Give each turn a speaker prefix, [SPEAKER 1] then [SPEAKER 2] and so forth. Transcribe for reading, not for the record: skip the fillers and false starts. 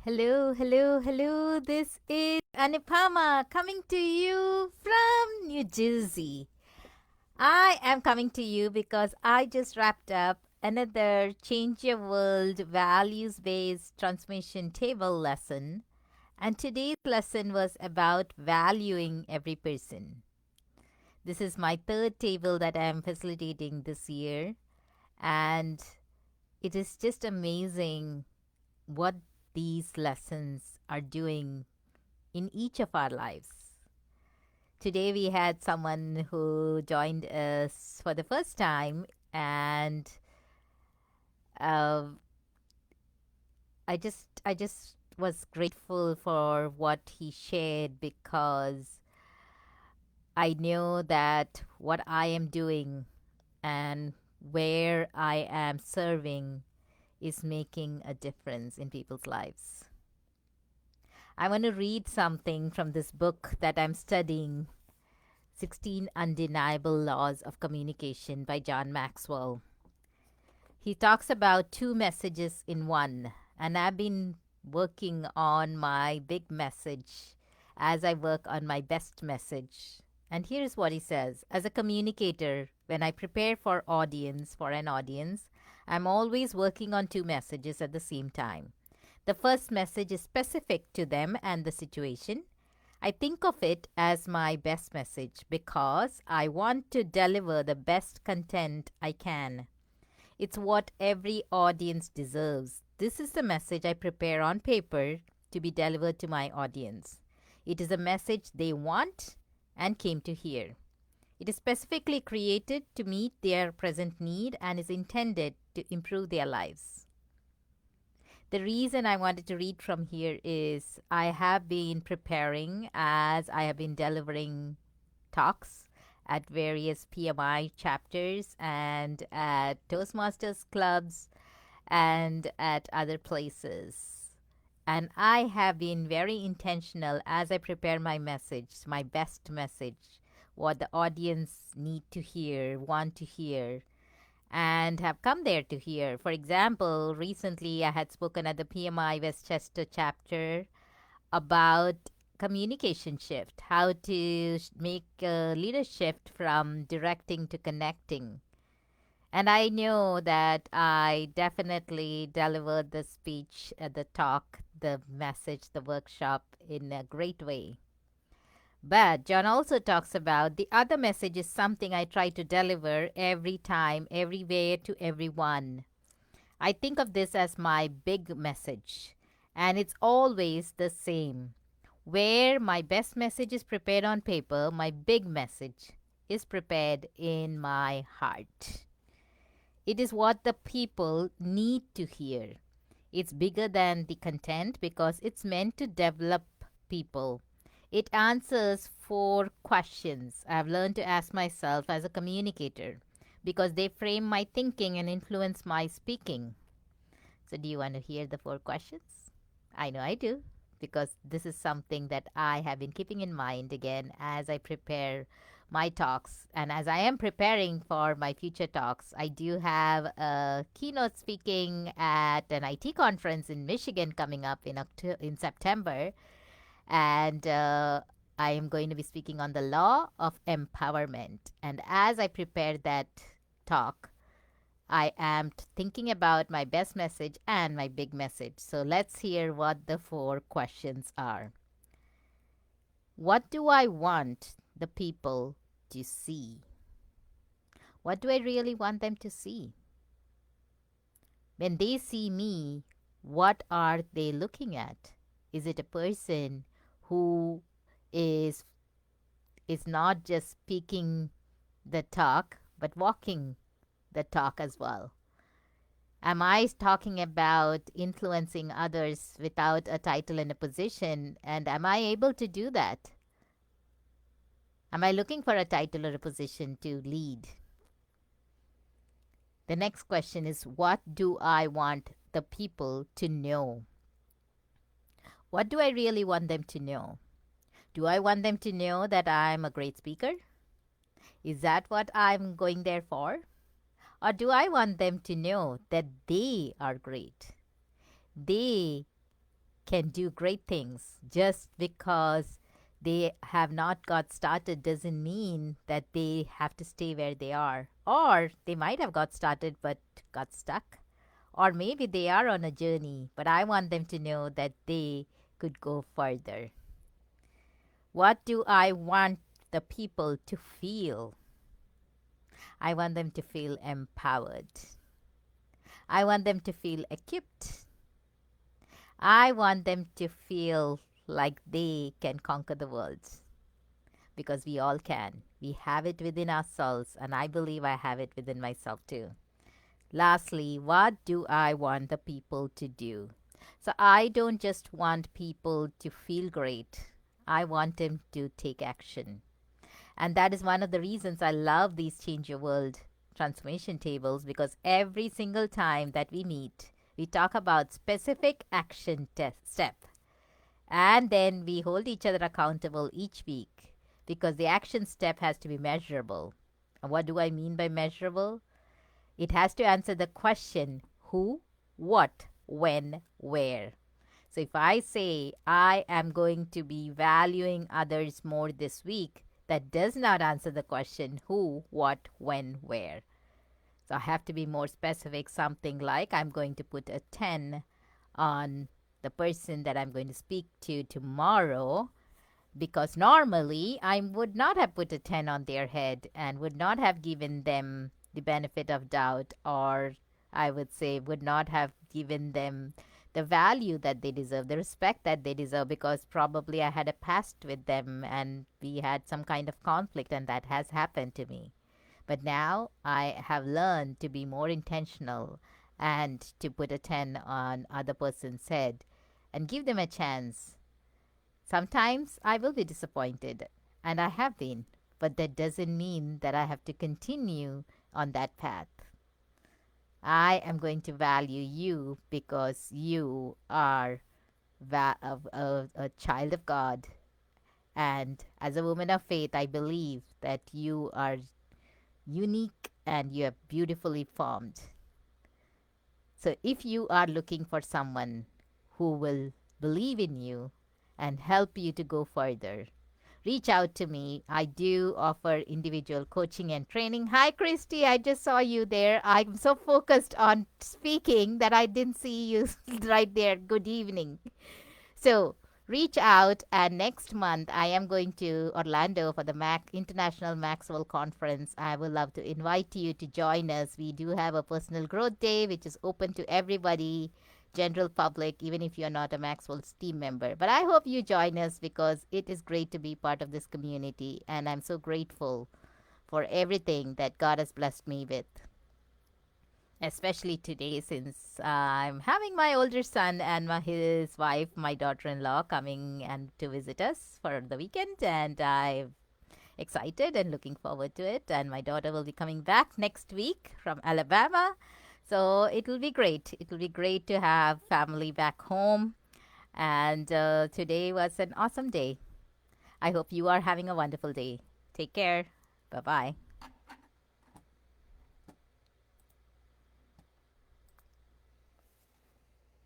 [SPEAKER 1] Hello, hello, hello. This is Anupama coming to you from New Jersey. I am coming to you because I just wrapped up another Change Your World values based transmission table lesson. And today's lesson was about valuing every person. This is my third table that I am facilitating this year. And it is just amazing what these lessons are doing in each of our lives. Today we had someone who joined us for the first time, and uh, I just was grateful for what he shared because I know that what I am doing and where I am serving is making a difference in people's lives. I want to read something from this book that I'm studying, 16 Undeniable Laws of Communication by John Maxwell. He talks about two messages in one, and I've been working on my big message as I work on my best message. And here's what he says: as a communicator, when I prepare for an audience, I'm always working on two messages at the same time. The first message is specific to them and the situation. I think of it as my best message because I want to deliver the best content I can. It's what every audience deserves. This is the message I prepare on paper to be delivered to my audience. It is a message they want and came to hear. It is specifically created to meet their present need and is intended to improve their lives. The reason I wanted to read from here is I have been preparing as I have been delivering talks at various PMI chapters and at Toastmasters clubs and at other places. And I have been very intentional as I prepare my message, my best message, what the audience need to hear, want to hear, and have come there to hear. For example, recently I had spoken at the PMI Westchester chapter about communication shift, how to make a leader shift from directing to connecting. And I know that I definitely delivered the speech, the talk, the message, the workshop in a great way. But John also talks about the other message is something I try to deliver every time, everywhere, to everyone. I think of this as my big message, and it's always the same. Where my best message is prepared on paper, my big message is prepared in my heart. It is what the people need to hear. It's bigger than the content because it's meant to develop people. It answers four questions I've learned to ask myself as a communicator because they frame my thinking and influence my speaking. So, do you want to hear the four questions? I know I do, because this is something that I have been keeping in mind again as I prepare my talks. And as I am preparing for my future talks, I do have a keynote speaking at an IT conference in Michigan coming up in September. And I am going to be speaking on the law of empowerment. And as I prepare that talk, I am thinking about my best message and my big message. So let's hear what the four questions are. What do I want the people to see? What do I really want them to see? When they see me, what are they looking at? Is it a person who is is not just speaking the talk but walking the talk as well? Am I talking about influencing others without a title and a position? And am I able to do that? Am I looking for a title or a position to lead? The next question is, what do I want the people to know? What do I really want them to know? Do I want them to know that I'm a great speaker? Is that what I'm going there for? Or do I want them to know that they are great? They can do great things. Just because they have not got started doesn't mean that they have to stay where they are. Or they might have got started but got stuck. Or maybe they are on a journey, but I want them to know that they could go further. What do I want the people to feel? I want them to feel empowered. I want them to feel equipped. I want them to feel like they can conquer the world, because we all can. We have it within ourselves, and I believe I have it within myself too. Lastly, what do I want the people to do? So I don't just want people to feel great, I want them to take action. And that is one of the reasons I love these Change Your World transformation tables, because every single time that we meet, we talk about specific action step. And then we hold each other accountable each week, because the action step has to be measurable. And what do I mean by measurable? It has to answer the question who, what, when, where. So if I say I am going to be valuing others more this week, that does not answer the question who, what, when, where. So I have to be more specific, something like I'm going to put a 10 on the person that I'm going to speak to tomorrow, because normally I would not have put a 10 on their head and would not have given them the benefit of doubt, or I would say would not have given them the value that they deserve, the respect that they deserve, because probably I had a past with them and we had some kind of conflict, and that has happened to me. But now I have learned to be more intentional and to put a 10 on other person's head and give them a chance. Sometimes I will be disappointed, and I have been, but that doesn't mean that I have to continue on that path. I am going to value you because you are a child of God. And as a woman of faith, I believe that you are unique and you are beautifully formed. So if you are looking for someone who will believe in you and help you to go further, reach out to me. I do offer individual coaching and training. Hi, Christy. I just saw you there. I'm so focused on speaking that I didn't see you right there. Good evening. So reach out, and next month I am going to Orlando for the International Maxwell Conference. I would love to invite you to join us. We do have a personal growth day, which is open to everybody, general public, even if you're not a Maxwell's team member. But I hope you join us, because it is great to be part of this community, and I'm so grateful for everything that God has blessed me with, especially today, since I'm having my older son and his wife, my daughter-in-law, coming and to visit us for the weekend, and I'm excited and looking forward to it. And my daughter will be coming back next week from Alabama, so it will be great. It will be great to have family back home. And today was an awesome day. I hope you are having a wonderful day. Take care. Bye bye.